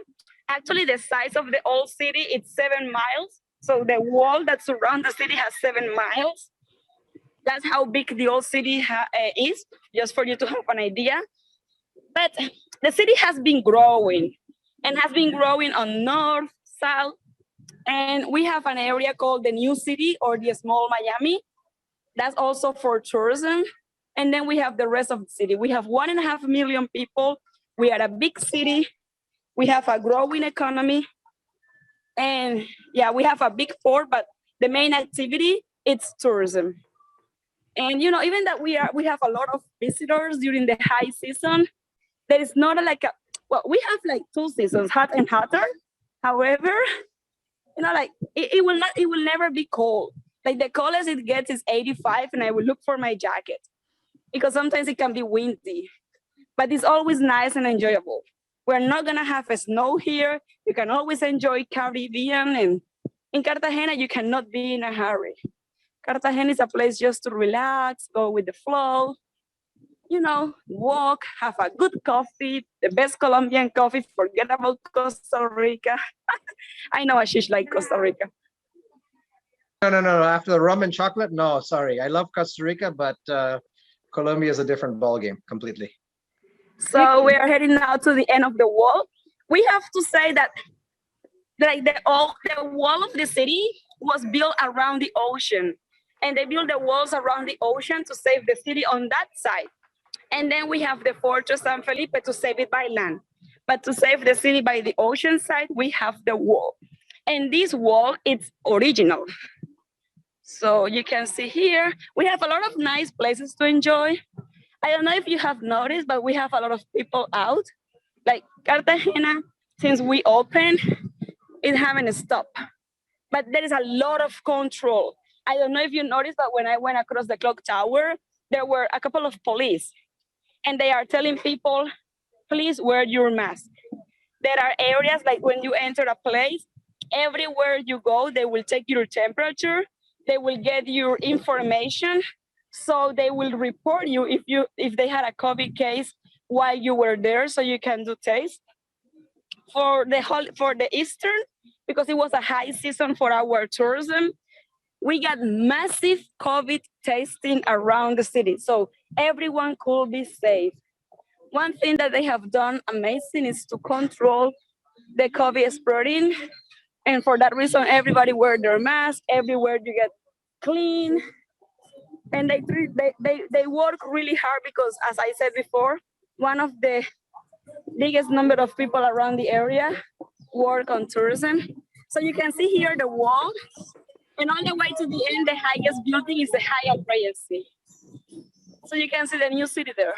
Actually, the size of the old city, it's 7 miles. So the wall that surrounds the city has 7 miles. That's how big the old city is, just for you to have an idea. But the city has been growing and has been growing on north, south, and we have an area called the New City or the Small Miami. That's also for tourism. And then we have the rest of the city. We have 1.5 million people. We are a big city. We have a growing economy. And yeah, we have a big port, but the main activity, it's tourism. And even that we have a lot of visitors during the high season. There is not we have like 2 seasons, hot and hotter. However, it will never be cold. Like the coldest it gets is 85, and I will look for my jacket because sometimes it can be windy, but it's always nice and enjoyable. We're not gonna have a snow here. You can always enjoy Caribbean, and in Cartagena, you cannot be in a hurry. Cartagena is a place just to relax, go with the flow, walk, have a good coffee, the best Colombian coffee, forget about Costa Rica. I know Ashish like Costa Rica. No. After the rum and chocolate, no, sorry. I love Costa Rica, but Colombia is a different ballgame completely. So we are heading now to the end of the wall. We have to say that the wall of the city was built around the ocean. And they built the walls around the ocean to save the city on that side. And then we have the fortress San Felipe to save it by land. But to save the city by the ocean side, we have the wall. And this wall, it's original. So you can see here, we have a lot of nice places to enjoy. I don't know if you have noticed, but we have a lot of people out. Like Cartagena, since we opened, it haven't stopped. But there is a lot of control. I don't know if you noticed, but when I went across the clock tower, there were a couple of police. And they are telling people, please wear your mask. There are areas like when you enter a place, everywhere you go, they will take your temperature. They will get your information. So they will report you if they had a COVID case while you were there, so you can do taste. For the Eastern, because it was a high season for our tourism, we got massive COVID testing around the city, so everyone could be safe. One thing that they have done amazing is to control the COVID spreading, and for that reason, everybody wear their mask. Everywhere you get clean. And they work really hard because, as I said before, one of the biggest number of people around the area work on tourism. So you can see here the wall, and all the way to the end, the highest building is the Hyatt Regency. So you can see the new city there.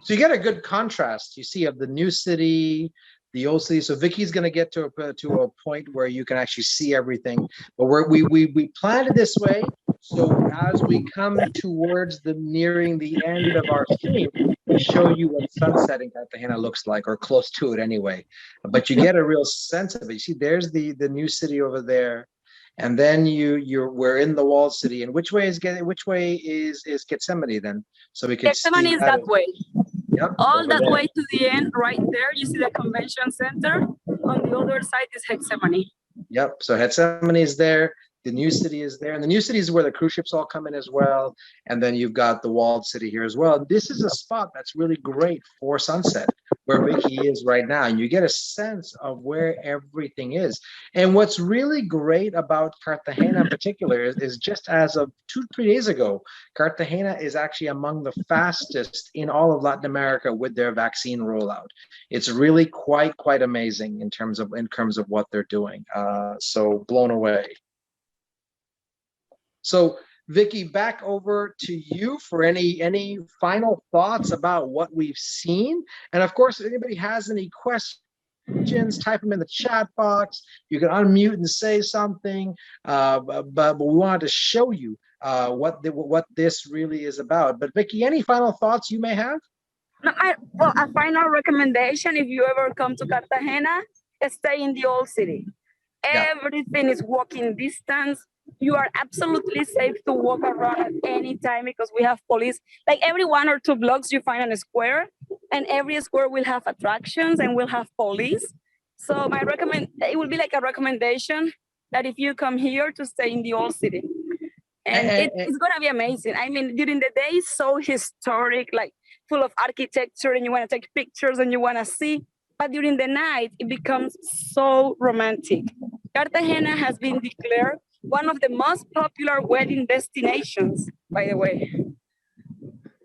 So you get a good contrast, you see, of the new city, the old city. So Vicky's going to get to a point where you can actually see everything. But we planned it this way, so as we come towards nearing the end of our stream, we show you what sunset in Cartagena looks like, or close to it anyway. But you get a real sense of it. You see, there's the new city over there, and then we're in the walled city. And which way is Getsemani then? So we can Getsemani is that way. Yep, all that way to the end, right there, you see the convention center. On the other side is Getsemani. Yep, so Getsemani is there. The new city is there, and the new city is where the cruise ships all come in as well. And then you've got the walled city here as well. This is a spot that's really great for sunset, where Vicky is right now, and you get a sense of where everything is. And what's really great about Cartagena in particular is just as of 2-3 days ago, Cartagena is actually among the fastest in all of Latin America with their vaccine rollout. It's really quite amazing in terms of what they're doing. So blown away. So Vicky, back over to you for any final thoughts about what we've seen. And of course, if anybody has any questions, type them in the chat box. You can unmute and say something. But we wanted to show you what this really is about. But Vicky, any final thoughts you may have? A final recommendation: if you ever come to Cartagena, stay in the old city. Yeah. Everything is walking distance. You are absolutely safe to walk around at any time because we have police. Like every 1 or 2 blocks, you find a square, and every square will have attractions and will have police. So it will be like a recommendation that if you come here, to stay in the old city. And it's gonna be amazing. I mean, during the day, it's so historic, like full of architecture, and you wanna take pictures and you wanna see. But during the night, it becomes so romantic. Cartagena has been declared one of the most popular wedding destinations, by the way.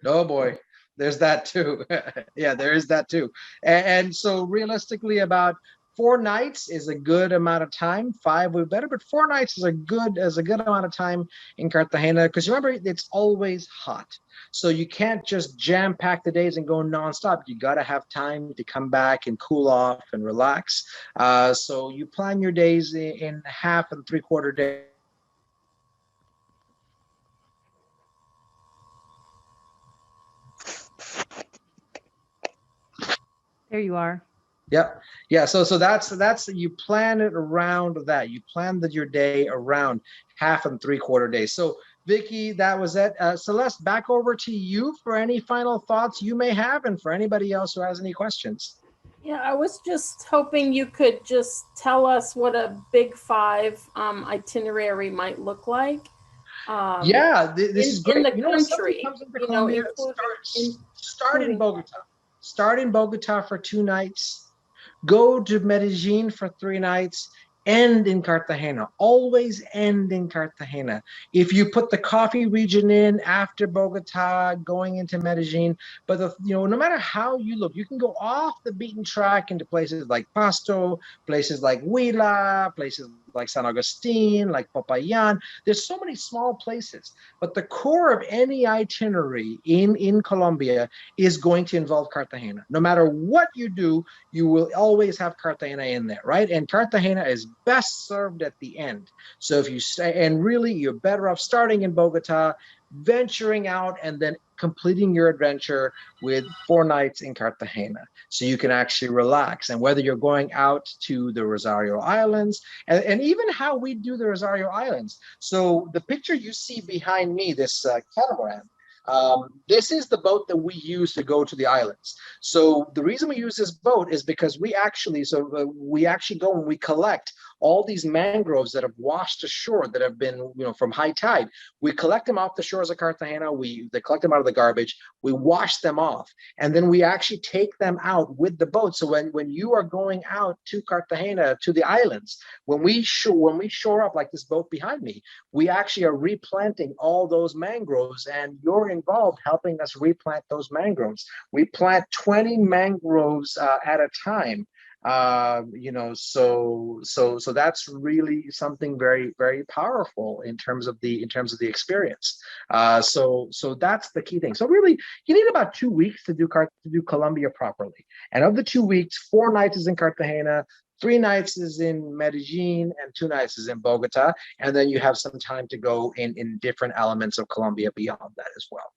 Oh boy, there's that too. Yeah, there is that too. And so realistically, about 4 nights is a good amount of time. 5 would be better, but 4 nights is a good amount of time in Cartagena, because remember, it's always hot. So you can't just jam pack the days and go nonstop. You got to have time to come back and cool off and relax. So you plan your days in half and 3/4 days. There you are. Yep. Yeah. So that's you plan it around that. You plan your day around half and 3/4 days. So Vicky, that was it. Celeste, back over to you for any final thoughts you may have, and for anybody else who has any questions. Yeah, I was just hoping you could just tell us what a big 5 itinerary might look like. Yeah, this is great. In the You know, country, comes into you know, Colombia, start in Bogota. Start in Bogota for 2 nights. Go to Medellin for 3 nights. End in Cartagena. Always end in Cartagena. If you put the coffee region in after Bogota, going into Medellin, but no matter how you look, you can go off the beaten track into places like Pasto, places like Huila, places like San Agustin, like Popayan. There's so many small places, but the core of any itinerary in Colombia is going to involve Cartagena. No matter what you do, you will always have Cartagena in there, right? And Cartagena is best served at the end. So if you stay, and really you're better off starting in Bogota, venturing out, and then completing your adventure with 4 nights in Cartagena, so you can actually relax. And whether you're going out to the Rosario Islands, and even how we do the Rosario Islands. So the picture you see behind me, this catamaran, this is the boat that we use to go to the islands. So the reason we use this boat is because we actually go and we collect all these mangroves that have washed ashore, that have been, from high tide. We collect them off the shores of Cartagena. They collect them out of the garbage. We wash them off, and then we actually take them out with the boat. So when you are going out to Cartagena, to the islands, when we shore up, like this boat behind me, we actually are replanting all those mangroves, and you're involved helping us replant those mangroves. We plant 20 mangroves at a time. So that's really something very, very powerful in terms of the experience. So that's the key thing. So really, you need about 2 weeks to do Colombia properly. And of the 2 weeks, 4 nights is in Cartagena, 3 nights is in Medellin, and 2 nights is in Bogota. And then you have some time to go in different elements of Colombia beyond that as well.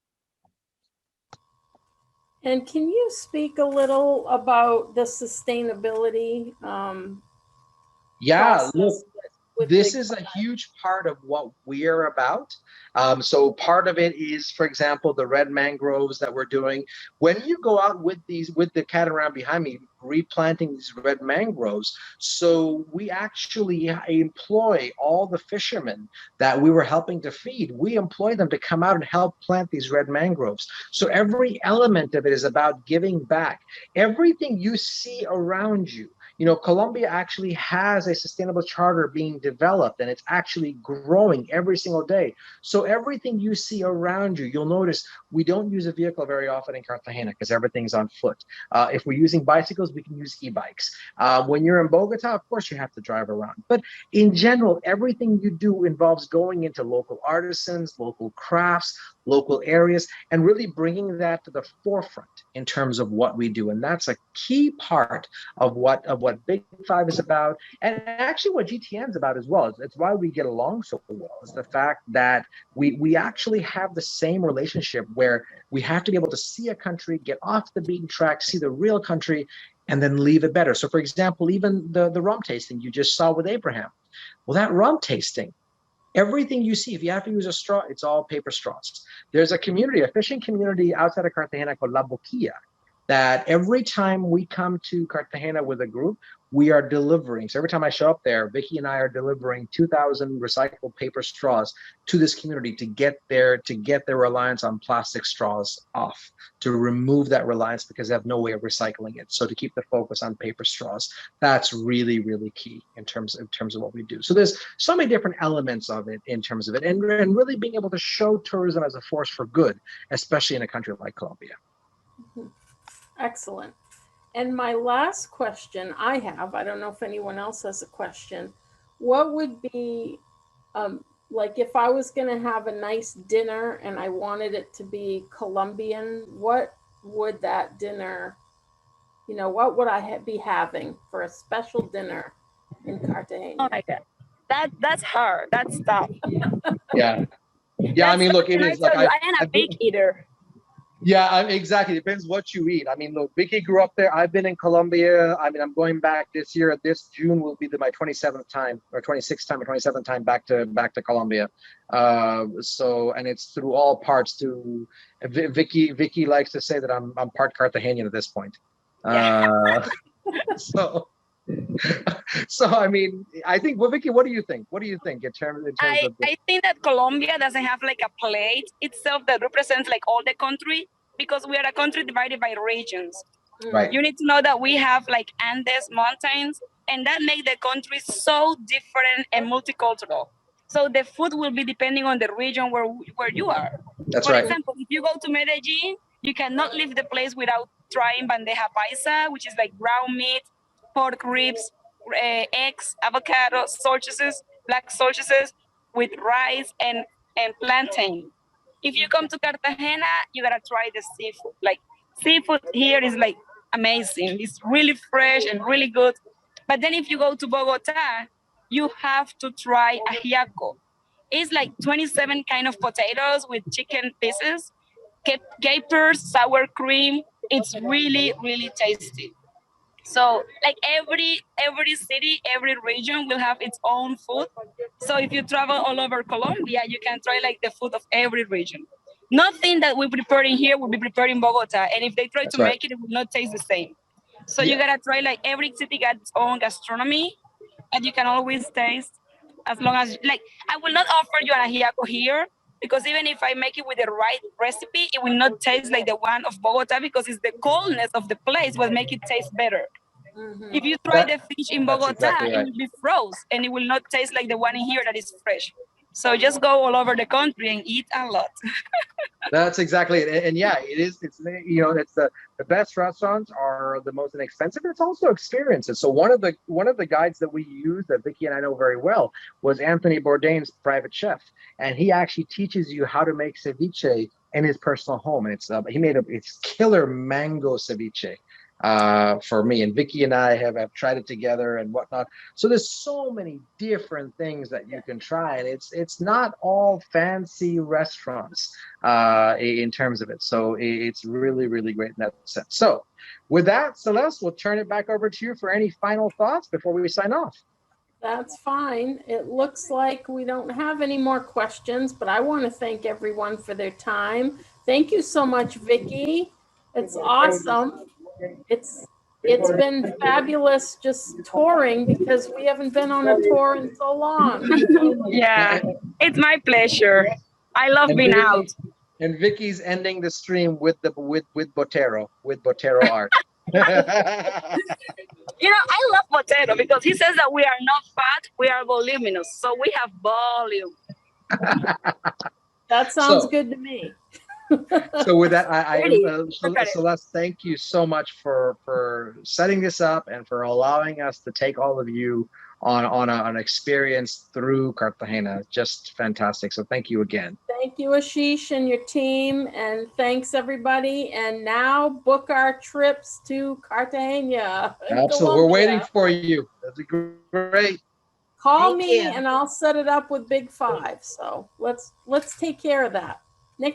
And can you speak a little about the sustainability? Yeah, look, with this is a huge part of what we're about. So part of it is, for example, the red mangroves that we're doing. When you go out with the catamaran behind me, replanting these red mangroves, so we actually employ all the fishermen that we were helping to feed. We employ them to come out and help plant these red mangroves. So every element of it is about giving back. Everything you see around you, Colombia actually has a sustainable charter being developed, and it's actually growing every single day. So everything you see around you, you'll notice we don't use a vehicle very often in Cartagena because everything's on foot. If we're using bicycles, we can use e-bikes. When you're in Bogota, of course, you have to drive around. But in general, everything you do involves going into local artisans, local crafts, local areas, and really bringing that to the forefront in terms of what we do. And that's a key part of what Big 5 is about, and actually what GTN is about as well. It's why we get along so well, is the fact that we actually have the same relationship where we have to be able to see a country, get off the beaten track, see the real country, and then leave it better. So for example, even the rum tasting you just saw with Abraham, well, that rum tasting, everything you see, if you have to use a straw, it's all paper straws. There's a fishing community outside of Cartagena called La Boquilla, that every time we come to Cartagena with a group, we are delivering. So every time I show up there, Vicky and I are delivering 2,000 recycled paper straws to this community to get their reliance on plastic straws off, to remove that reliance because they have no way of recycling it. So to keep the focus on paper straws, that's really, really key in terms of what we do. So there's so many different elements of it in terms of it, and really being able to show tourism as a force for good, especially in a country like Colombia. Excellent. And my last question I don't know if anyone else has a question. What would be, like if I was going to have a nice dinner and I wanted it to be Colombian, what would that dinner, what would I be having for a special dinner in Cartagena? Oh my God. That's hard. That's tough. Yeah. Yeah, I mean, look, it is like I am a big eater. Yeah, exactly. Depends what you eat. I mean, look, Vicky grew up there. I've been in Colombia. I mean, I'm going back this year. This June will be my 27th time or 26th time or 27th time back to Colombia. So, and it's through all parts. To Vicky likes to say that I'm part Cartagenan at this point. So I mean, I think, well, Vicky, what do you think? What do you think in terms of? I think that Colombia doesn't have like a plate itself that represents like all the country, because we are a country divided by regions. Right. You need to know that we have like Andes mountains, and that makes the country so different and multicultural. So the food will be depending on the region where you are. That's For right. example, if you go to Medellin, you cannot leave the place without trying bandeja paisa, which is like ground meat, pork ribs, eggs, avocado, sausages, black sausages with rice and plantain. If you come to Cartagena, you gotta try the seafood. Like seafood here is like amazing. It's really fresh and really good. But then if you go to Bogota, you have to try ajiaco. It's like 27 kind of potatoes with chicken pieces, capers, sour cream. It's really, really tasty. So like every city, every region will have its own food. So if you travel all over Colombia, you can try like the food of every region. Nothing that we prepare in here will be prepared in Bogota. And if they try to make it, it will not taste the same. So you gotta try, like every city got its own gastronomy, and you can always taste, as long as, like, I will not offer you an ajiaco here, because even if I make it with the right recipe, it will not taste like the one of Bogota, because it's the coldness of the place what make it taste better. If you try the fish in Bogota, it will be frozen, and it will not taste like the one in here that is fresh. So just go all over the country and eat a lot. That's exactly it. And yeah, it is. It's, it's the best restaurants are the most inexpensive. It's also experiences. So one of the guides that we use that Vicky and I know very well was Anthony Bourdain's private chef, and he actually teaches you how to make ceviche in his personal home. And he made it's killer mango ceviche for me, and Vicky and I have tried it together and whatnot. So there's so many different things that you can try, and it's not all fancy restaurants in terms of it. So it's really, really great in that sense. So with that, Celeste, we'll turn it back over to you for any final thoughts before we sign off. That's fine. It looks like we don't have any more questions, but I want to thank everyone for their time. Thank you so much, Vicky. It's awesome. It's been fabulous just touring, because we haven't been on a tour in so long. Yeah, it's my pleasure. I love being out. And Vicky's ending the stream with Botero art. I love Botero because he says that we are not fat, we are voluminous, so we have volume. That sounds good to me. So with that, Celeste, thank you so much for setting this up and for allowing us to take all of you on an experience through Cartagena. Just fantastic. So thank you again. Thank you, Ashish, and your team, and thanks everybody. And now book our trips to Cartagena. Absolutely, we're waiting for you. That'd be great. Call me and I'll set it up with Big Five. So let's take care of that.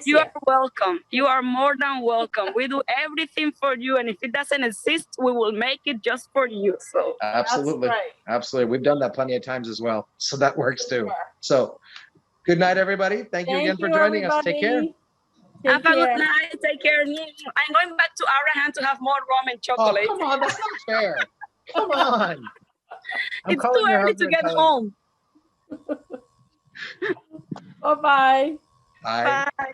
You are welcome. You are more than welcome. We do everything for you, and if it doesn't exist, we will make it just for you. So absolutely, absolutely. We've done that plenty of times as well, so that works too. So good night, everybody. Thank you again for joining us. Take care. Have a good night. Take care. I'm going back to Arahan to have more rum and chocolate. Oh, come on, that's not fair. Come on. I'm It's calling too your early to husband, get telling him. home. Bye-bye. Bye. Bye.